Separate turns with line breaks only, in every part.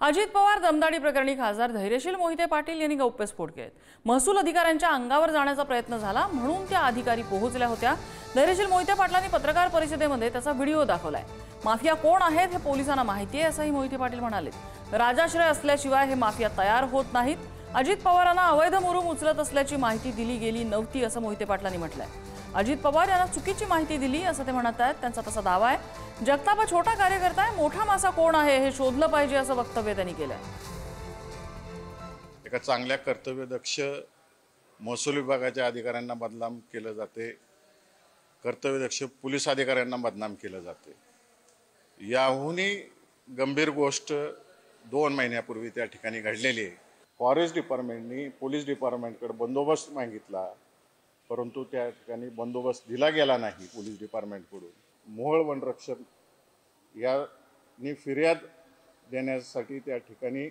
अजित पवार दमदाटी प्रकरणी खासदार धैर्यशील मोहिते पाटील यांनी गौप्यस्फोट केले। महसूल अधिकाऱ्यांच्या अंगावर जाण्याचा प्रयत्न झाला म्हणून त्या अधिकारी पोहोचल्या होत्या। धैर्यशील मोहिते पाटलांनी पत्रकार परिषदेमध्ये त्याचा व्हिडिओ दाखवलाय। माफिया कोण आहेत हे पोलिसांना माहिती आहे असंही मोहिते पाटील म्हणाले। राजाश्रय असल्याशिवाय हे माफिया तयार होत नाहीत। अजित पवारांना अवैध मुरुम उचलत असल्याची माहिती दिली गेली नव्हती असं मोहिते पाटलांनी म्हटलंय। अजित पवार यांना चुकीची माहिती दिली असं ते म्हणत आहेत। त्यांचा तसा दावा आहे। जगताप छोटा कार्यकर्ता आहे, मोठा मासा कोण आहे हे शोधलं पाहिजे असं वक्तव्य त्यांनी केलंय।
एका चांगल्या कर्तव्यदक्ष महसूल विभागाच्या अधिकाऱ्यांना बदनाम केलं जाते, कर्तव्यदक्ष पोलीस अधिकाऱ्यांना बदनाम केलं जाते। याहूनही गंभीर गोष्ट 2 महिन्यापूर्वी त्या ठिकाणी घडलेली आहे। फॉरेस्ट डिपार्टमेंटनी पोलीस डिपार्टमेंटकडे बंदोबस्त मागितला, परंतु त्या ठिकाणी बंदोबस्त दिला गेला नाही पोलीस डिपार्टमेंटकडून। मोहोळ वनरक्षक यांनी फिर्याद देण्यासाठी त्या ठिकाणी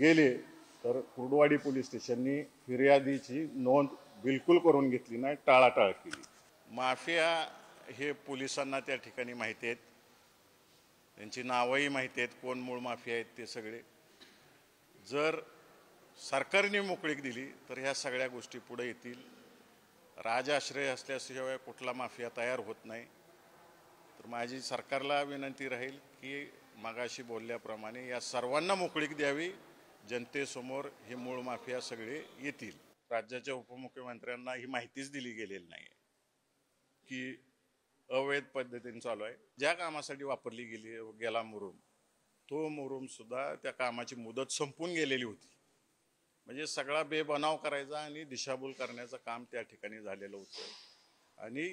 गेले, तर कुर्डवाडी पोलीस स्टेशननी फिर्यादीची नोंद बिलकुल करून घेतली नाही, टाळाटाळ केली। माफिया हे पोलिसांना त्या ठिकाणी माहिती आहेत, त्यांची नावंही माहिती आहेत, कोण मूळ माफिया आहेत ते सगळे। जर सरकारने मोकळीक दिली तर ह्या सगळ्या गोष्टी पुढे येतील। राजाश्रय असल्याशिवाय कुठला माफिया तयार होत नाही। तर माझी सरकारला विनंती राहील की मगाशी बोलल्याप्रमाणे या सर्वांना मोकळीक द्यावी, जनतेसमोर हे मूळ माफिया सगळे येतील। राज्याच्या उपमुख्यमंत्र्यांना ही माहितीच दिली गेलेली नाही की अवैध पद्धतीने चालू आहे। ज्या कामासाठी वापरली गेला मुरुम, तो मुरुम सुद्धा त्या कामाची मुदत संपून गेलेली होती। म्हणजे सगळा बेबनाव करायचा आणि दिशाभूल करण्याचं काम त्या ठिकाणी झालेलं होतं। आणि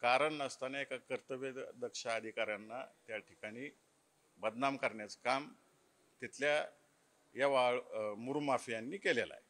कारण नसताना एका कर्तव्यदक्ष अधिकाऱ्यांना त्या ठिकाणी बदनाम करण्याचं काम तिथल्या या मुरुम माफियांनी केलेलं आहे।